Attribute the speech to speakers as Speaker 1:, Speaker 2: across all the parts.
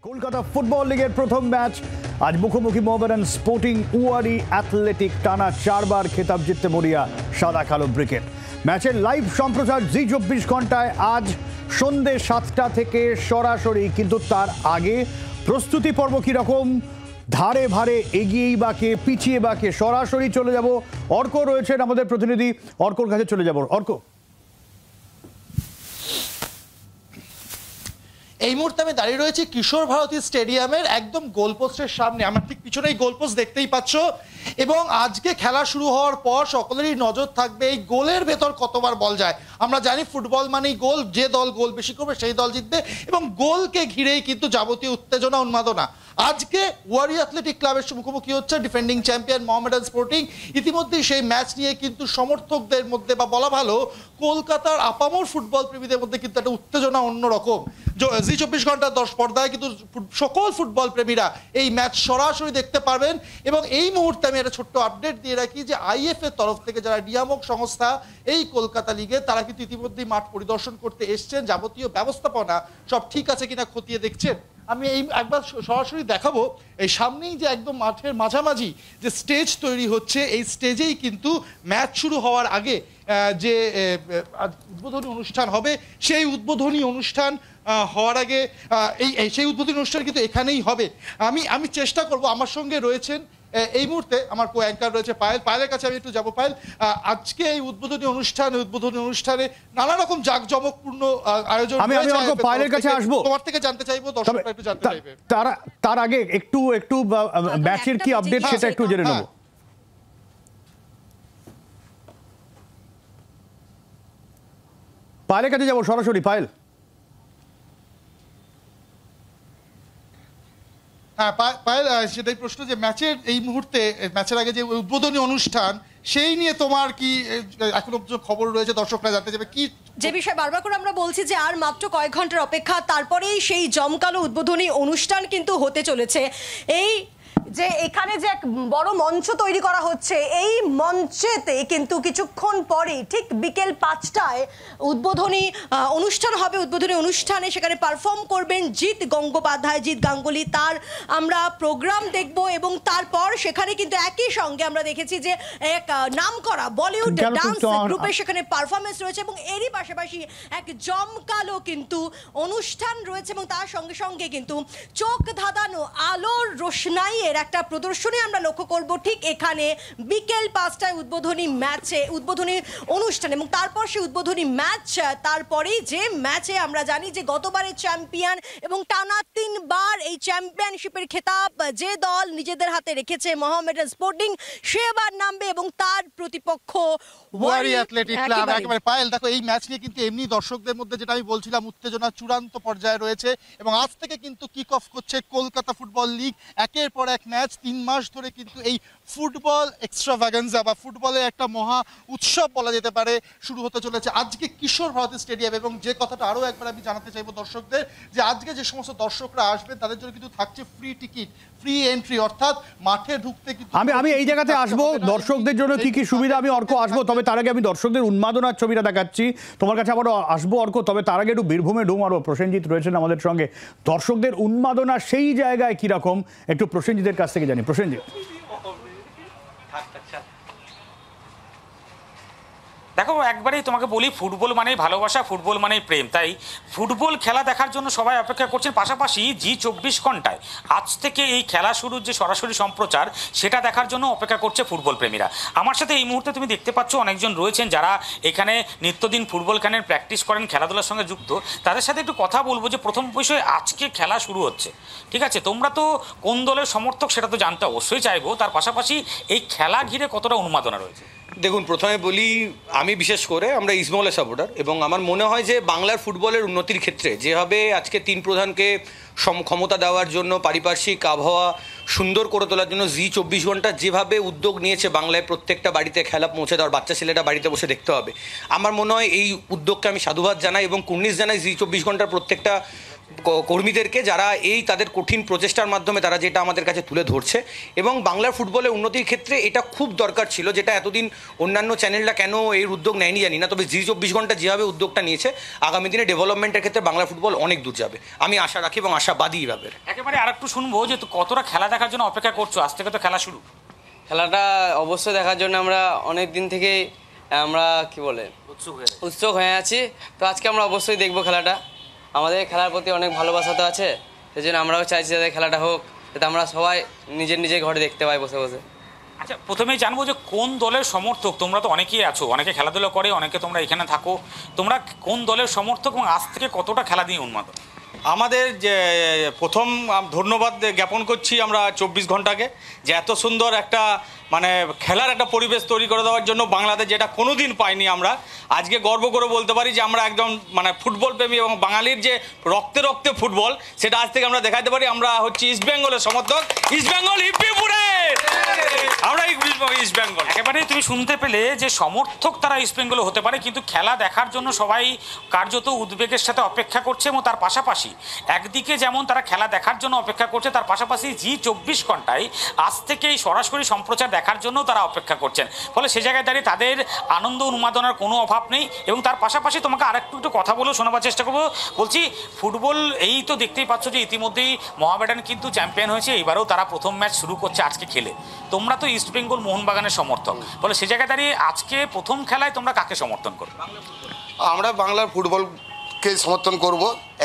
Speaker 1: Kolkata football লিগের প্রথম match আজ মুখোমুখি মোহামেডান স্পোর্টিং উয়ারি অ্যাথলেটিক টানা 4 বার খেতাব জিততে মরিয়া সাদা কালো ব্রিগেড। ম্যাচের লাইভ সম্প্রচার জি 24 ঘন্টায় আজ সন্ধ্যে 7টা থেকে সরাসরি। কিন্তু তার আগে প্রস্তুতি পর্ব কিরকম, ধারে ভারে এগিয়েই বাকে পিছিয়ে বাকে, সরাসরি চলে যাব। অর্ক রয়েছেন আমাদের প্রতিনিধি, অর্কর কাছে চলে যাব। অর্ক,
Speaker 2: এই মুহূর্তে আমি দাঁড়িয়ে রয়েছি কিশোর ভারতী স্টেডিয়ামের একদম গোলপোস্টের সামনে। আমার ঠিক পিছনেই গোলপোস্ট দেখতেই পাচ্ছ। এবং আজকে খেলা শুরু হওয়ার পর সকলেরই নজর থাকবে এই গোলের ভেতর কতবার বল যায়। আমরা জানি ফুটবল মানেই গোল, যে দল গোল বেশি করবে সেই দল জিতবে, এবং গোলকে ঘিরেই কিন্তু যাবতীয় উত্তেজনা উন্মাদনা। আজকে ওয়ারি অ্যাথলেটিক ক্লাবের মুখোমুখি হচ্ছে ডিফেন্ডিং চ্যাম্পিয়ন মোহামেডান স্পোর্টিং। ইতিমধ্যেই সেই ম্যাচ নিয়ে কিন্তু সমর্থকদের মধ্যে, বা বলা ভালো কলকাতার আপামর ফুটবল প্রেমীদের মধ্যে কিন্তু একটা উত্তেজনা অন্যরকম। জি 24 ঘন্টার পর্দায় কিন্তু সকল ফুটবল প্রেমীরা এই ম্যাচ সরাসরি দেখতে পারবেন। এবং এই মুহূর্তে আমি একটা ছোট্ট আপডেট দিয়ে রাখি যে আইএফ এর তরফ থেকে যারা নিয়ামক সংস্থা এই কলকাতা লিগে, তারা কিন্তু ইতিমধ্যেই মাঠ পরিদর্শন করতে এসছেন। যাবতীয় ব্যবস্থাপনা সব ঠিক আছে কিনা খতিয়ে দেখছেন। আমি এই একবার সরাসরি দেখাবো। এই সামনেই যে একদম মাঠের মাঝামাঝি যে স্টেজ তৈরি হচ্ছে, এই স্টেজেই কিন্তু ম্যাচ শুরু হওয়ার আগে যে উদ্বোধনী অনুষ্ঠান হবে, সেই উদ্বোধনী অনুষ্ঠান হওয়ার আগে সেই উদ্বোধনী অনুষ্ঠান কিন্তু এখানেই হবে। আমি চেষ্টা করব। আমার সঙ্গে রয়েছেন এই মুহূর্তে আমার কো অ্যাঙ্কার রয়েছে পায়েল। পায়েলের কাছে আমি একটু যাবো। পায়েল, আজকে এই উদ্বোধনী অনুষ্ঠানে নানা রকম জাঁকজমকপূর্ণ আয়োজন।
Speaker 1: আমি পায়েলের কাছে আসবো,
Speaker 2: তোমার থেকে জানতে চাইবো, দর্শকরা একটু জানতে চাইবে।
Speaker 1: তার আগে একটু ম্যাচের কি আপডেট সেটা একটু জেনে নেব। পায়েলের কাছে যাবো সরাসরি। পায়েল,
Speaker 2: হ্যাঁ পায়েল, সেটাই প্রশ্ন যে ম্যাচের এই মুহূর্তে, ম্যাচের আগে যে উদ্বোধনী অনুষ্ঠান, সেই নিয়ে তোমার কি এখনো খবর রয়েছে? দর্শকরা জানতে চাইবে কি
Speaker 3: যে বিষয়ে বারবার করে আমরা বলছি যে আর মাত্র কয়েক ঘন্টার অপেক্ষা, তারপরেই সেই জমকালো উদ্বোধনী অনুষ্ঠান কিন্তু হতে চলেছে। এই যে এখানে যে এক বড় মঞ্চ তৈরি করা হচ্ছে, এই মঞ্চেতে কিন্তু কিছুক্ষণ পরে ঠিক বিকেল 5টায় উদ্বোধনী অনুষ্ঠান হবে। উদ্বোধনী অনুষ্ঠানে সেখানে পারফর্ম করবেন জিৎ গঙ্গোপাধ্যায়, জিৎ গাঙ্গুলি। তার আমরা প্রোগ্রাম দেখব, এবং তারপর সেখানে কিন্তু একই সঙ্গে আমরা দেখেছি যে এক নামকরা বলিউড ডান্স গ্রুপের সেখানে পারফরমেন্স রয়েছে, এবং এরই পাশাপাশি এক জমকালো কিন্তু অনুষ্ঠান রয়েছে। এবং তার সঙ্গে সঙ্গে কিন্তু চোখ ধাঁধানো আলোর রোশনাইয়ের একটা প্রদর্শনী আমরা লক্ষ্য করব ঠিক এখানে বিকেল 5টায় উদ্বোধনী অনুষ্ঠান। এবং তারপর সেই উদ্বোধনী ম্যাচ, তারপরেই যে ম্যাচে আমরা জানি যে গতবারের চ্যাম্পিয়ন এবং টানা 3 বার এই চ্যাম্পিয়নশিপের খেতাব যে দল নিজেদের হাতে রেখেছে মোহামেডান স্পোর্টিং, সেবার নামবে, এবং তার প্রতিপক্ষ
Speaker 2: ওয়ারি অ্যাথলেটিক ক্লাব। একেবারে পায়েল, দেখো এই ম্যাচ নিয়ে কিন্তু এমনি দর্শকদের মধ্যে, যেটা আমি বলছিলাম, উত্তেজনা চূড়ান্ত পর্যায়ে রয়েছে। এবং আজ থেকে কিন্তু কিক অফ করছে কলকাতা ফুটবল লিগ। একের পর এক ম্যাচ, 3 মাস ধরে কিন্তু এই ফুটবল এক্সট্রাভাগান্সা বা ফুটবলের একটা মহা উৎসব বলা যেতে পারে শুরু হতে চলেছে আজকে কিশোর ভারতী স্টেডিয়াম। এবং যে কথাটা আরও একবার আমি জানাতে চাইবো দর্শকদের, যে আজকে যে সমস্ত দর্শকরা আসবেন তাদের জন্য কিন্তু থাকছে ফ্রি টিকিট, ফ্রি এন্ট্রি, অর্থাৎ মাঠে ঢুকতে কিন্তু
Speaker 1: আমি এই জায়গাতে আসবো। দর্শকদের জন্য কি কি সুবিধা আমি অর্ক আসবো, তবে তার আগে আমি দর্শকদের উন্মাদনার ছবিটা দেখাচ্ছি তোমার কাছে আবারও আসবো অর্ক। তবে তার আগে একটু বীরভূমে ঢুম, আরও প্রসেনজিৎ রয়েছেন আমাদের সঙ্গে। দর্শকদের উন্মাদনা সেই জায়গায় কিরকম একটু প্রসেনজিতের কাছ থেকে জানি। প্রসেনজিৎ,
Speaker 4: দেখো একবারেই তোমাকে বলি, ফুটবল মানেই ভালোবাসা, ফুটবল মানেই প্রেম। তাই ফুটবল খেলা দেখার জন্য সবাই অপেক্ষা করছেন। পাশাপাশি জি 24 ঘন্টায় আজ থেকে এই খেলা শুরুর যে সরাসরি সম্প্রচার, সেটা দেখার জন্য অপেক্ষা করছে ফুটবল প্রেমীরা। আমার সাথে এই মুহূর্তে তুমি দেখতে পাচ্ছ অনেকজন রয়েছেন যারা এখানে নিত্যদিন ফুটবল খেলার প্র্যাকটিস করেন, খেলাধুলার সঙ্গে যুক্ত। তাদের সাথে একটু কথা বলবো যে প্রথম বিষয়, আজকে খেলা শুরু হচ্ছে, ঠিক আছে, তোমরা তো কোন দলের সমর্থক সেটা তো জানতে অবশ্যই চাইবো। তার পাশাপাশি এই খেলা ঘিরে কতটা উন্মাদনা রয়েছে?
Speaker 5: দেখুন, প্রথমে বলি আমি বিশেষ করে আমরা ইস্টবেঙ্গলের সাপোর্টার, এবং আমার মনে হয় যে বাংলার ফুটবলের উন্নতির ক্ষেত্রে যেভাবে আজকে 3 প্রধানকে ক্ষমতা দেওয়ার জন্য, পারিপার্শ্বিক আবহাওয়া সুন্দর করে তোলার জন্য জি 24 ঘন্টা যেভাবে উদ্যোগ নিয়েছে বাংলায় প্রত্যেকটা বাড়িতে খেলা পৌঁছে দেওয়ার, বাচ্চা ছেলেটা বাড়িতে বসে দেখতে হবে, আমার মনে হয় এই উদ্যোগকে আমি সাধুবাদ জানাই এবং কুর্নিশ জানাই জি 24 ঘন্টার প্রত্যেকটা কর্মীদেরকে, যারা এই তাদের কঠিন প্রচেষ্টার মাধ্যমে তারা যেটা আমাদের কাছে তুলে ধরছে। এবং বাংলার ফুটবলের উন্নতির ক্ষেত্রে এটা খুব দরকার ছিল, যেটা এতদিন অন্যান্য চ্যানেলরা কেন এর উদ্যোগ নেয়নি জানি না, তবে জি 24 ঘন্টা যেভাবে উদ্যোগটা নিয়েছে আগামী দিনে ডেভেলপমেন্টের ক্ষেত্রে বাংলা ফুটবল অনেক দূর যাবে, আমি আশা রাখি এবং আশাবাদী এভাবে।
Speaker 4: একেবারে আর একটু শুনবো যে কতটা খেলা দেখার জন্য অপেক্ষা করছো, আজ থেকে তো খেলা শুরু।
Speaker 6: খেলাটা অবশ্যই দেখার জন্য আমরা অনেক দিন থেকেই আমরা কি বলে উৎসুক হয়ে আছি। তো আজকে আমরা অবশ্যই দেখবো খেলাটা। আমাদের খেলার প্রতি অনেক ভালোবাসা তো আছে, সেই জন্য আমরাও চাইছি যাতে খেলাটা হোক, যাতে আমরা সবাই নিজের ঘরে দেখতে পাই বসে বসে।
Speaker 4: আচ্ছা, প্রথমেই জানবো যে কোন দলের সমর্থক? তোমরা তো অনেকেই আছো, অনেকে খেলাধুলা করে, অনেকে তোমরা এখানে থাকো, তোমরা কোন দলের সমর্থক এবং আজ থেকে কতটা খেলা দিয়ে উন্মাদন?
Speaker 7: আমাদের যে প্রথম ধন্যবাদ জ্ঞাপন করছি আমরা 24 ঘন্টাকে, যে এত সুন্দর একটা মানে খেলার একটা পরিবেশ তৈরি করে দেওয়ার জন্য বাংলাদেশ, যেটা কোনো দিন পাইনি। আমরা আজকে গর্ব করে বলতে পারি যে আমরা একদম মানে ফুটবল প্রেমী এবং বাঙালির যে রক্তে রক্তে ফুটবল, সেটা আজ থেকে আমরা দেখাতে পারি। আমরা হচ্ছে ইস্ট বেঙ্গলের সমর্থক, ইস্ট বেঙ্গল হিপ্পিপুরে, আমরা ইস্ট বেঙ্গল।
Speaker 4: একেবারে তুমি শুনতে পেলে যে সমর্থক তারা ইস্ট বেঙ্গলে হতে পারে, কিন্তু খেলা দেখার জন্য সবাই কার্যত উদ্বেগের সাথে অপেক্ষা করছে। এবং তার পাশাপাশি একদিকে যেমন তারা খেলা দেখার জন্য অপেক্ষা করছে, তার পাশাপাশি জি 24 ঘন্টায় আজ থেকে এই সরাসরি সম্প্রচার দেখার জন্য তারা অপেক্ষা করছেন। ফলে সে জায়গায় দাঁড়িয়ে তাদের আনন্দ উন্মাদনার কোনো অভাব নেই। এবং তার পাশাপাশি তোমাকে আরেকটু কথা বলেও শোনাবার চেষ্টা করবো। বলছি, ফুটবল এই তো দেখতেই পাচ্ছ যে ইতিমধ্যেই মোহামেডান কিন্তু চ্যাম্পিয়ন হয়েছে, এইবারেও তারা প্রথম ম্যাচ শুরু করছে আজকে খেলে। তোমরা তো ইস্ট বেঙ্গল মোহনবাগানের সমর্থক, ফলে সে জায়গায় দাঁড়িয়ে আজকে প্রথম খেলায় তোমরা কাকে সমর্থন করো?
Speaker 8: আমরা বাংলার ফুটবলকে সমর্থন করব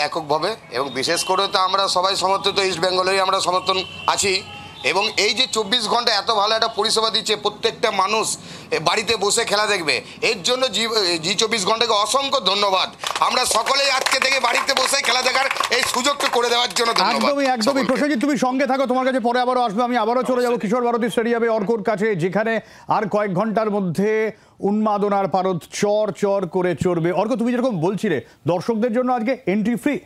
Speaker 8: এককভাবে, এবং বিশেষ করে তো আমরা সবাই সমর্থিত ইস্ট বেঙ্গলেরই আমরা সমর্থন আছি। এবং এই যে 24 ঘন্টা এত ভালো একটা পরিষেবা দিচ্ছে, প্রত্যেকটা মানুষ বাড়িতে বসে খেলা দেখবে, এর জন্য জি 24 ঘন্টাকে অসংখ্য ধন্যবাদ। আমরা সকলেই আজকে থেকে বাড়িতে বসে খেলা দেখার এই সুযোগটা করে দেওয়ার জন্য ধন্যবাদ।
Speaker 1: একদমই প্রসেনজিৎ, তুমি সঙ্গে থাকো, তোমার কাছে পরে আবারও আসবে। আমি আবারও চলে যাবো কিশোর ভারতী স্টেডিয়ামে অর্কর কাছে, যেখানে আর কয়েক ঘন্টার মধ্যে উন্মাদনার পারদ চর চর করে চড়বে। অর্ক, তুমি যেরকম বলছিলে দর্শকদের জন্য আজকে এন্ট্রি ফ্রি।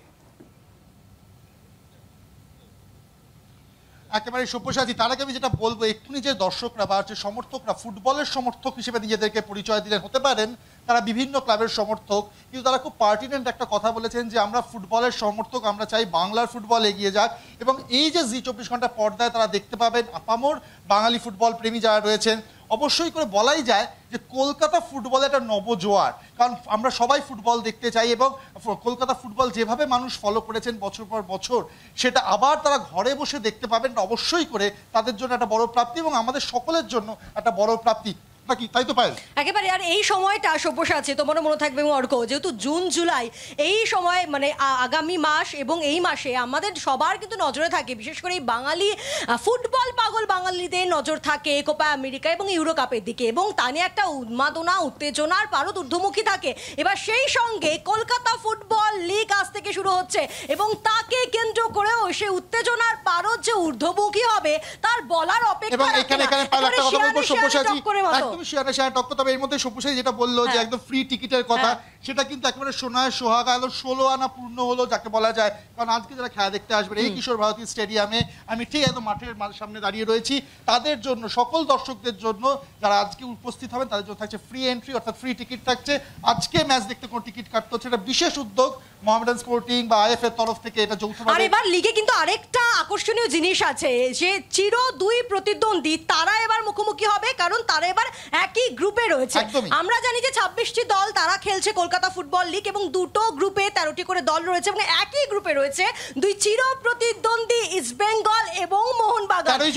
Speaker 2: একেবারে সব্যসাচী, তার আগে আমি যেটা বলবো, এক্ষুনি যে দর্শকরা বা যে সমর্থকরা ফুটবলের সমর্থক হিসেবে নিজেদেরকে পরিচয় দিলেন, হতে পারেন তারা বিভিন্ন ক্লাবের সমর্থক, কিন্তু তারা খুব পার্টিনেন্ট একটা কথা বলেছেন যে আমরা ফুটবলের সমর্থক, আমরা চাই বাংলার ফুটবল এগিয়ে যাক। এবং এই যে জি 24 ঘন্টা পর্দায় তারা দেখতে পাবেন আপামর বাঙালি ফুটবল প্রেমী যারা রয়েছেন, অবশ্যই করে বলাই যায় যে কলকাতা ফুটবলে একটা নবজোয়ার। কারণ আমরা সবাই ফুটবল দেখতে চাই, এবং কলকাতা ফুটবল যেভাবে মানুষ ফলো করেছেন বছর পর বছর, সেটা আবার তারা ঘরে বসে দেখতে পাবেন, অবশ্যই করে তাদের জন্য একটা বড় প্রাপ্তি এবং আমাদের সকলের জন্য একটা বড় প্রাপ্তি। তাই তো পায়
Speaker 3: একেবারে। আর এই সময়টা সব্যসাচী তোমারও মনে থাকবে অর্ক, যেহেতু জুন জুলাই এই সময় মানে আগামী মাস, এবং এই মাসে আমাদের সবার কিন্তু নজরে থাকে, বিশেষ করে এই বাঙালি ফুটবল পাগল বাঙালিদের নজর থাকে কোপা আমেরিকা এবং ইউরো কাপের দিকে, এবং তা নিয়ে একটা উন্মাদনা উত্তেজনার পারদ ঊর্ধ্বমুখী থাকে। এবার সেই সঙ্গে কলকাতা ফুটবল লিগ আজ থেকে শুরু হচ্ছে, এবং তাকে কেন্দ্র করেও সে উত্তেজনার পারদ যে ঊর্ধ্বমুখী হবে তার বলার অপেক্ষা রাখে না।
Speaker 2: তবে এর মধ্যে সব্যসাচী যেটা বললো যে একদম ফ্রি টিকিটের কথা, সেটা কিন্তু একেবারে সোনায় সোহাগা, 16 আনা পূর্ণ হলো যাকে বলা যায়। কারণ আজকে যারা খেলা দেখতে আসবেন এই কিশোর ভারতী স্টেডিয়ামে, আমি ঠিক একদম মাঠের সামনে দাঁড়িয়ে রয়েছি, তাদের জন্য, সকল দর্শকদের জন্য যারা আজকে উপস্থিত হবেন তাদের জন্য থাকছে ফ্রি এন্ট্রি, অর্থাৎ ফ্রি টিকিট থাকছে। আজকে ম্যাচ দেখতে কোনো টিকিট কাটতে হচ্ছে, এটা বিশেষ উদ্যোগ মোহামেডান স্পোর্টিং বা আইএফ এর তরফ থেকে, এটা যৌথভাবে।
Speaker 3: আর এবার লিগে কিন্তু আরেকটা আকর্ষণীয় জিনিস আছে, যে চির দুই প্রতিদ্বন্দ্বী তারা এবার মুখোমুখি হবে, কারণ তারা এবার একই গ্রুপে রয়েছে। আমরা জানি যে 26টি দল তারা খেলছে কলকাতা ফুটবল লিগ, এবং দুটো গ্রুপে 13টি করে দল রয়েছে, এবং একই গ্রুপে রয়েছে দুই চির প্রতিদ্বন্দ্বী ইস্ট বেঙ্গল এবং মোহনবাগান।
Speaker 2: 13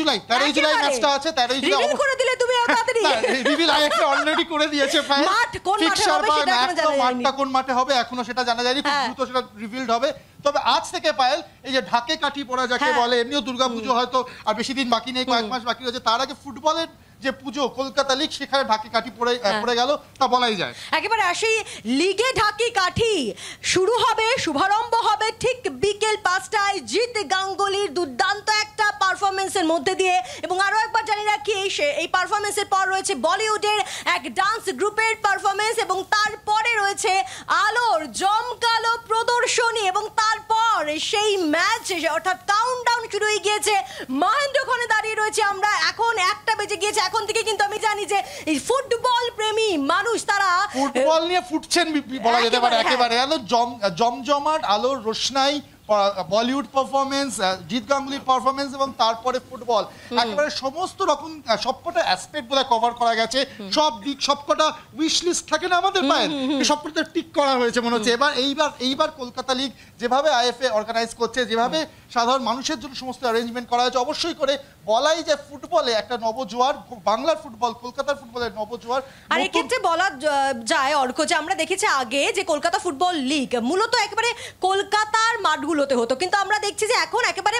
Speaker 2: জুলাই ম্যাচটা আছে, 13 জুলাই
Speaker 3: রিভিল করে দিলে তুমি তাড়াতাড়ি।
Speaker 2: রিভিল আইএফএ অলরেডি করে দিয়েছে,
Speaker 3: মাঠ কোন মাঠে হবে সেটা এখনো জানা যায়নি,
Speaker 2: মাঠটা কোন মাঠে হবে এখনো সেটা জানা যায়নি, খুব দ্রুত সেটা রিভিলড হবে। তবে আজ থেকে পায়েল, এই যে ঢাকে কাঠি পড়া যাকে বলে, এমনিও দুর্গাপুজো হয়তো আর বেশি দিন বাকি নেই, কয়েক মাস বাকি রয়েছে, তার আগে ফুটবলের যে পুজো কলকাতা লিগ, সেখানে ঢাকি কাঠি পড়ে গেল, তা বলাই যায়।
Speaker 3: একেবারে আসি লিগে ঢাকি কাঠি শুরু হবে, শুভারম্ভ হবে ঠিক বিকেল 5টায় জিৎ গাঙ্গুলির দুর্দান্ত একটা পারফরমেন্সের মধ্যে দিয়ে। এবং আরো একবার জানি রাখি, এই পারফরমেন্সের পর রয়েছে বলিউডের এক ডান্স গ্রুপের পারফরমেন্স, এবং তারপরে রয়েছে আলোর জমকালো প্রদর্শনী, এবং তারপর সেই ম্যাচ অর্থাৎ কাউন্টডাউন শুরু হয়ে গিয়েছে। মহেন্দ্রক্ষণে দাঁড়িয়ে রয়েছে আমরা, এখন 1টা বেজে গিয়েছে, এখন থেকে কিন্তু আমি জানি যে এই ফুটবল প্রেমী মানুষ তারা
Speaker 2: ফুটবল নিয়ে ফুটছেন বলা যেতে পারে। একেবারে আলো জমজমাট, আলোর রোশনাই, বলিউড পারফরমেন্স, জিৎ গাঙ্গুলির পারফরমেন্স এবং তারপরে ফুটবল, একেবারে সমস্ত রকম সবকটা অ্যাসপেক্ট বোধহয় কভার করা গেছে। সব দিক সবকটা উইশ লিস্ট থাকে না আমাদের পায়ের, সবকটা টিক করা হয়েছে মনে হচ্ছে। এইবার কলকাতা লিগ যেভাবে আইএফএ অর্গানাইজ করছে, যেভাবে সাধারণ মানুষের জন্য সমস্ত অ্যারেঞ্জমেন্ট করা হয়েছে, অবশ্যই করে বলাই যে ফুটবলে একটা নবজোয়ার, বাংলার ফুটবল, কলকাতার ফুটবলের নবজোয়ার।
Speaker 3: আর এক্ষেত্রে বলা যায় অর্ক যে আমরা দেখেছি আগে যে কলকাতা ফুটবল লিগ মূলত একেবারে কলকাতার মাঠগুলোতে হতো, কিন্তু আমরা দেখছি যে এখন একেবারে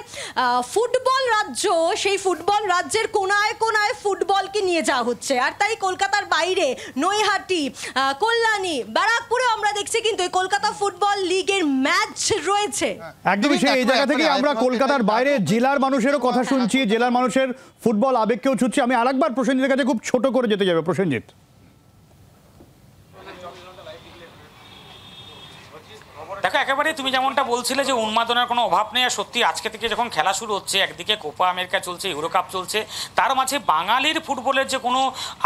Speaker 3: ফুটবল রাজ্য, সেই ফুটবল রাজ্যের কোনায় কোনায় ফুটবলকে নিয়ে যাওয়া হচ্ছে। আর তাই কলকাতার বাইরে নৈহাটি, কল্যাণী, ব্যারাকপুরে আমরা দেখছি কিন্তু এই কলকাতা ফুটবল লিগের ম্যাচ রয়েছে।
Speaker 1: একদমই সেই এই জায়গা থেকে আমরা কলকাতার বাইরে জেলার মানুষেরও কথা শুনছি, জেলার মানুষের ফুটবল আবেগকেও ছুটছি। আমি আরেকবার প্রসেনজিতের কাছে খুব ছোট করে যেতে যাবে। প্রসেনজিৎ,
Speaker 4: দেখো একেবারে তুমি যেমনটা বলছিলে যে উন্মাদনার কোনো অভাব নেই। আর সত্যি আজকে থেকে যখন খেলা শুরু হচ্ছে, একদিকে কোপা আমেরিকা চলছে, ইউরো কাপ চলছে, তার মাঝে বাঙালির ফুটবলের যে কোনো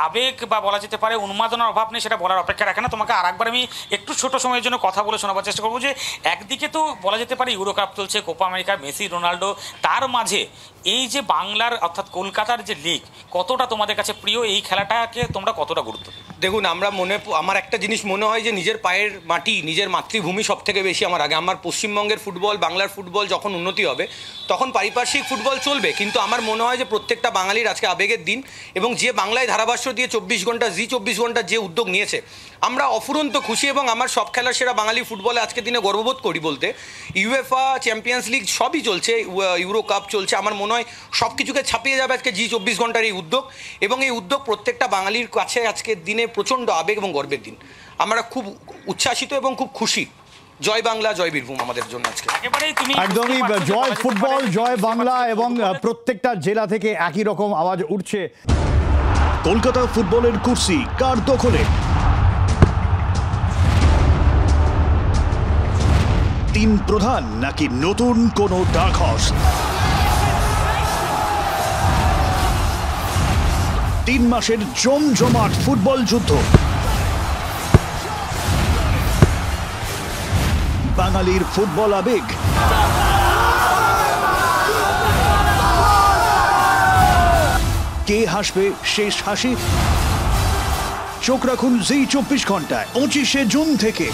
Speaker 4: আবেগ বা বলা যেতে পারে উন্মাদনার অভাব নেই, সেটা বলার অপেক্ষা রাখে না। তোমাকে আরেকবার আমি একটু ছোট সময়ের জন্য কথা বলে শোনাবার চেষ্টা করবো যে একদিকে তো বলা যেতে পারে ইউরো কাপ চলছে, কোপা আমেরিকা, মেসি, রোনাল্ডো, তার মাঝে এই যে বাংলার অর্থাৎ কলকাতার যে লিগ কতটা তোমাদের কাছে প্রিয়, এই খেলাটাকে তোমরা কতটা গুরুত্ব?
Speaker 5: দেখুন, আমার একটা জিনিস মনে হয় যে নিজের পায়ের মাটি, নিজের মাতৃভূমি সব থেকে বেশি আমার আগে। আমার পশ্চিমবঙ্গের ফুটবল, বাংলার ফুটবল যখন উন্নতি হবে তখন পারিপার্শ্বিক ফুটবল চলবে, কিন্তু আমার মনে হয় যে প্রত্যেকটা বাঙালির আজকে আবেগের দিন। এবং যে বাংলায় ধারাভাষ্য দিয়ে 24 ঘন্টা, জি 24 ঘন্টা যে উদ্যোগ নিয়েছে, আমরা অফুরন্ত খুশি। এবং আমার সব খেলার সেরা বাঙালি ফুটবলে আজকের দিনে গর্ববোধ করি বলতে। ইউএফা, চ্যাম্পিয়ন্স লিগ সবই চলছে, ইউরো কাপ চলছে। আমার মনে হয় সব কিছুকে ছাপিয়ে যাবে আজকে জি 24 ঘন্টার এই উদ্যোগ। এবং এই উদ্যোগ প্রত্যেকটা বাঙালির কাছে আজকের দিনে প্রচণ্ড আবেগ এবং গর্বের দিন। আমরা খুব উচ্ছ্বাসিত এবং খুব খুশি। জয় বাংলা, জয় বীরভূম আমাদের জন্য আজকে।
Speaker 1: একদমই জয় ফুটবল, জয় বাংলা। এবং প্রত্যেকটা জেলা থেকে একই রকম আওয়াজ উঠছে।
Speaker 9: কলকাতা ফুটবলের কুর্সি কার দখলে? তিন প্রধান নাকি নতুন কোনো ডার্ক হর্স? 3 মাসের জমজমাট ফুটবল যুদ্ধ। বাঙালির ফুটবল আবেগ। কে হাসবে শেষ হাসি? চোখ রাখুন জি 24 ঘন্টায় 25শে জুন থেকে।